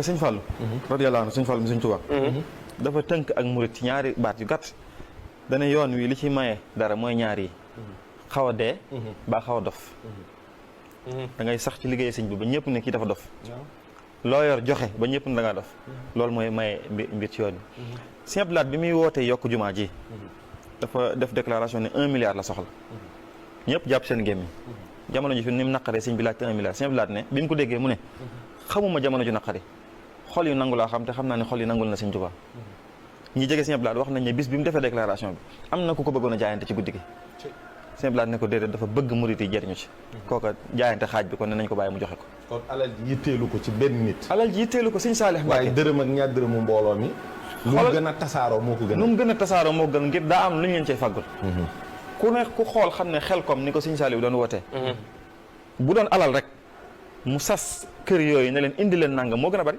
nga sëñ Fallou radiyallahu anhu sëñ Fallou mi sëñ Tuubaa dafa tënk ak murit ci ñaari baat yu gàtt dana yoon wi li ci maye dara mooy ñaar yi xaw a dee baa xaw a dof da ngay sax ci liggéey sëñ bi ba ñëpp ne kii dafa dof loo yor joxe ba ñëpp ne da ngaa dof loolu mooy maye mbir ci yoon wi sëñ Abdou Lahad bi muy wootee yokk jumaa ji dafa def déclaration ne 1 milliard la soxla ñëpp jàpp seen gémmiñ jamono ji fi ni mu naqaree sëñ bi laajte 1 milliard sëñ Abdou Lahad ne bi mu ko déggee mu ne xamuma jamono ju naqari xol yu nangu laa xam te xam naa ne xol yi nangul na sëñ Tuubaa ñi jege sëñ Abdou Lahad wax nañ ne bis bi mu defee déclaration bi am na ku ko bëggoon a jaayante ci guddi gi sëñ Abdou Lahad ne ko déedéet dafa bëgg murit yi jëriñu ci kooka jaayante xaaj bi kon ne nañ ko bàyyi mu joxe ko kon alal ji yitteelu ko ci benn nit alal ji yitteelu ko sëñ Saalix Mbàkke waaye dërëm ak ñaar dërëmu mbooloo mi lu mu gën a tasaaroo moo ko gën nu mu gën a tasaaroo moo gën ngir daa am lu ñu leen cay fàggul ku ne ku xool xam ne xel kom ni ko sëñ Saalix doon wootee bu doon alal rek mu sas kër yooyu ne leen indi leen nangam moo gën a bari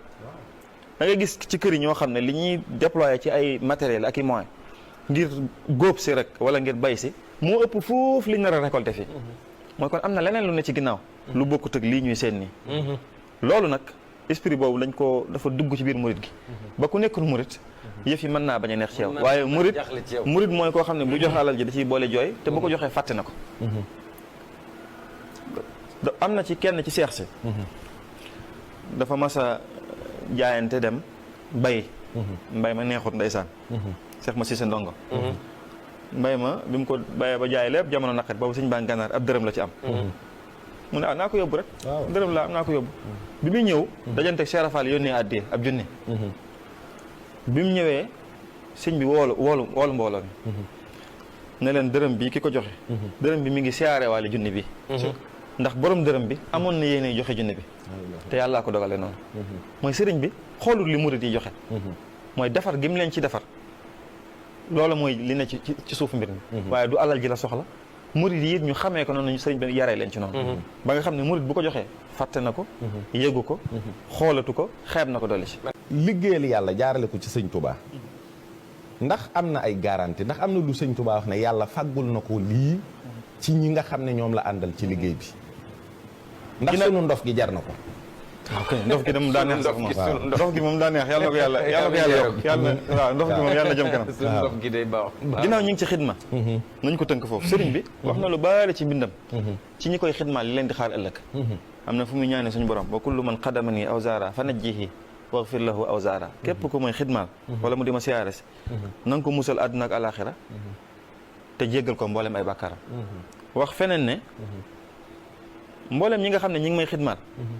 da ngay gis ci kër yi ñoo xam ne li ñuy déployer ci ay matériel ak i moyens ngir góob si rek wala ngir bay si moo ëpp foofu li ñu nar a récolter fii mooy kon am na leneen lu ne ci ginnaaw lu bokkut ak lii ñuy seen nii loolu nag esprit boobu dañ ko dafa dugg ci biir murit gi ba ku nekkul murit yëf yi mën naa bañ a neex ci yow waaye murit mooy koo xam ne bu joxe alal ji da ciy boole jooy te bu ko joxee fàtte na ko am na ci kenn ci seex si dafa mas a jaayante dem bay mbay ma neexut ndeysaan seex ma si sa ndongo mbay ma bi mu ko bayee ba jaay lépp jamono naqet boobu sëñ baa gànnaar ab dërëm la ci am mu ne naa ko yóbbu rek dërëm la am naa ko yóbbu bi muy ñëw dajante Cheikh Rafal yónnee àddee ab junni bi mu ñëwee sëñ bi woolu mbooloo mi ne leen dërëm bi ki ko joxe dërëm bi mi ngi siyaare waale junni bi ndax borom dërëm bi amoon na yéene joxe junni bi te yàllaa ko dogale noonu mooy sëriñ bi xoolul li murit yi joxe mooy defar gi mu leen ci defar loolu mooy li ne ci suufu mbir mi waaye du alal ji la soxla murit yi it ñu xamee ko noonu sëriñ bi yaree leen ci noonu ba nga xam ne murit bu ko joxee fàtte na ko yëgu ko xoolatu ko xeeb na ko dolli ci liggéeyal yàlla jaarale ko ci sëñ Touba ndax am na ay garantie ndax am na lu sëñ Touba wax ne yàlla fàggul na ko lii ci ñi nga xam ne ñoom la àndal ci liggéey bi ndax sunu ndof gi jar na ko ok ndof gi de moom daa neex sax moom ndof gi moom daa neex yàlla na ko yàlla yokk yàlla waaw ndof gi moom yàlla na jëm kanam ndof gi day baax ginnaaw ñu ngi ci xidma nañ ko tënk foofu sëriñ bi wax na lu bari ci mbindam ci ñi koy xidmaal li leen di xaar ëllëg am na fu muy ñaane suñu borom wa kullu man qadamani aw zaara fa najjihi waghfir lahu aw zaara képp ku mooy xidmaal wala mu di ma siyaare si na nga ko musal àdduna ak alaxira te jéggal ko mboolem ay bàkkaaram wax feneen ne mboolem ñi nga xam ne ñi ngi may xidmaat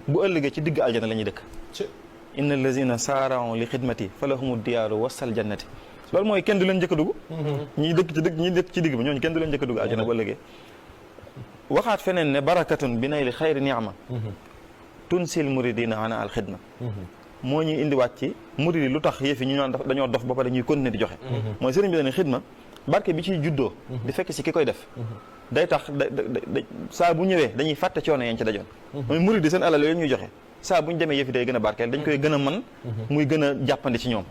bu ëllëgee ci digg aljana la ñuy dëkk inna allazina saara'u li xidmati falahumu diyaaru wasal jannati loolu mooy kenn du leen njëkk a dugg ñi dëkk ci digg bi ñooñu kenn du leen njëkk a dugg aljana bu ëllëgee waxaat feneen ne barakatun bi nay li xayri ni'ma tunsil muridina ana al xidma moo ñuy indiwaat ci murid yi lu tax yëf yi ñu naan dañoo dof ba pare ñuy continuer di joxe mooy sëriñ bi dañuy xidma barke bi ciy juddoo di fekk si ki koy def day tax saa bu ñëwee dañuy fàtte coono yañ ci dajoon mooy murid yi seen alal yooyu ñuy joxe saa bu ñu demee yëf yi day gën a barkeel dañ koy gën a mën muy gën a jàppandi ci ñoom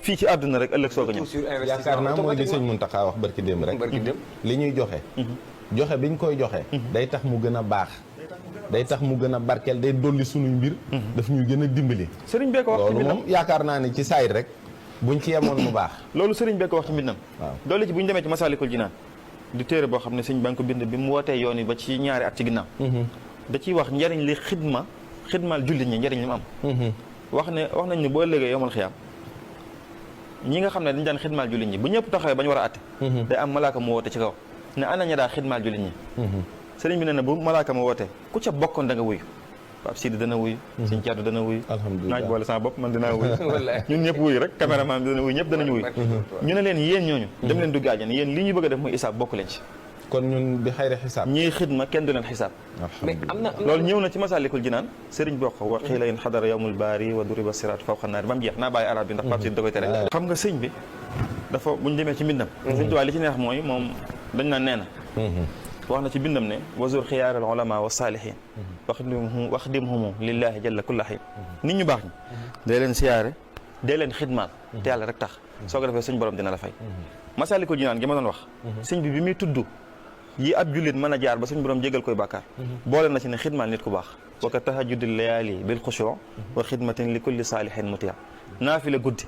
fii ci àdduna rek ëllëg soog a ñëw yaakaar naa mooy li sëñ Muntaxa wax barki démb rek li ñuy joxe joxe biñ koy joxe day tax mu gën a baax day tax mu gën a barkeel day dolli sunuy mbir daf ñuy gën a dimbali sëriñ bee ko wax loolu moom yaakaar naa ne ci saayir rek buñ ci yemoon mu baax loolu sëriñ bee ko wax ci mbindam doole ci bu ñu demee ci Masaalikul Jinaan di téere boo xam ne sëñ ba nga ko bind bi mu wootee yoon yi ba ci ñaari at ci ginnaaw da ciy wax njariñ li xidmaal jullit ñi njariñ li mu am wax nañ ne boo ëllëgee yomal xiyaam ñi nga xam ne dañ daan xidmaal jullit ñi bu ñëpp taxawee ba ñu war a atte day am malaaka mu woote ci kaw ne ana ña daa xidmaal jullit ñi sëriñ bi ne na bu malaaka ma wootee ku ca bokkoon da nga wuyu Pape Sidi dana wuyu sëñ Caatu dana wuyu naaj boole sama bopp man dinaa wuyu ñun ñëpp wuyu rek caméraman bi dana wuyu ñëpp danañu wuyu ñu ne leen yéen ñooñu dem leen dugg àjjana yéen li ñu bëgg a def mooy isaab bokk leen ci kon ñun bi xayri xisaab ñiy xidma kenn du leen xisaab mais am na loolu ñëw na ci Masaalikul Jinaan sëriñ bokk wa xiila in xadara yawmul baari wa duriba siraat fawqa naari ba mu jeex naa bàyyi arab bi ndax Pape Sidi da koy tere xam nga sëñ bi dafa buñ demee ci mbindam sëñ Tuubaa li ci neex mooy moom dañ naan nee na wax na ci bindam ne wazur xiyaar al ulama wa saalihin waxdimhumu lillahi jalla kulla xiin nit ñu baax ñi day leen siyaare day leen xidmaal te yàlla rek tax soo ko defee suñ borom dina la fay Masaalikul Jinaan gi ma doon wax sëñ bi muy tudd yi ab jullit mën a jaar ba suñ borom jégal koy bàkkaar boole na ci ne xidmaal nit ku baax wa ka tahajjudi layaali bil xushu wa xidmatin li kulli saalihin mutia naafila guddi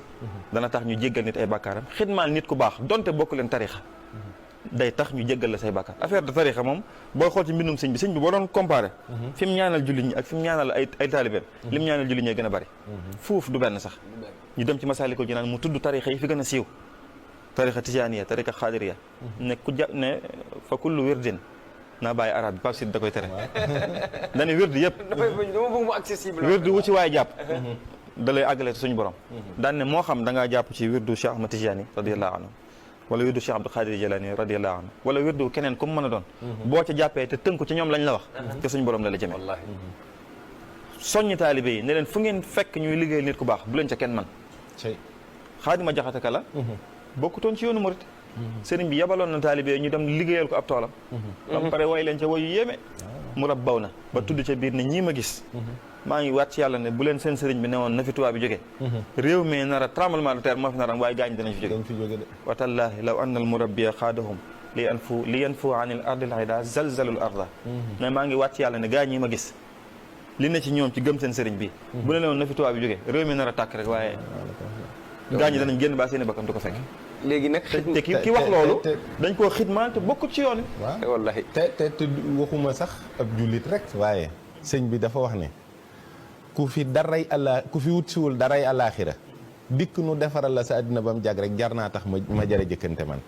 dana tax ñu jéggal nit ay bàkkaaram xidmaal nit ku baax donte bokk leen tarixa day tax ñu jéggal la say bàkkaar affaire de tarixa moom booy xool ci mbindum sëñ bi boo doon comparé fi mu ñaanal jullit ñi ak fi mu ñaanal ay taalibeem li mu ñaanal jullit ñi gën a bari fuuf du benn sax ñu dem ci Masaalikul Jinaan mu tudd tarixa yi fi gën a siiw tarixa tijaaniya tarixa xaadiriya ne ku jàpp ne fa kullu wirdin naa bàyyi arab bi Pape Sidi da koy tere dane wirdi yëpp dama bëgg mu accessible wirdi wu ci waaye jàpp da lay àggale suñu borom daan ne moo xam da ngaa jàpp ci wirdu Cheikh Ahmad Tijaani radiyallahu anhu wala wirdu Cheikh Abdou Khadir Jilani radiyallahu anhu wala wirdu keneen comme mën a doon boo ca jàppee te tënku ci ñoom lañ la wax te suñu borom la la jëmee wallaahi soññi taalibe yi ne leen fu ngeen fekk ñuy liggéeyal nit ku baax bu leen ca kenn man Xaadima Jaxate Kala bokkutoon ci yoonu murit sëriñ bi yabaloon na taalibe yi ñu dem liggéeyal ko ab toolam ba pare way leen ca wayu yéeme mu rab baw na ba tudd ca biir ne ñii ma gis maa ngi waat ci yàlla ne bu leen seen sëriñ bi ne woon na fi tubaab bi jógee réew mi nar a tremblement de terre moo fi naram waaye gaañ danañ fi jóge wa tallaahi law anna al murabbiya xaadahum li yanfu an il ardil hayda zalzalul arda mais maa ngi waat ci yàlla ne gaañ yi ma gis li ne ci ñoom ci gëm seen sëriñ bi bu leen woon na fi tubaab bi jógee réew mi nar a tàkk rek waaye gaañ yi danañ génn baa seeni bakkan du ko fekk léegi nag te ki wax loolu dañ koo xidmaal te bokkut ci yoon waaw wallaahi te waxuma sax ab jullit rek waaye sëñ bi dafa wax ne ku fi wut siwul daray àllaaxira dikk nu defaral la sa àddina ba mu jag rek jar naa tax ma jara jëkkante man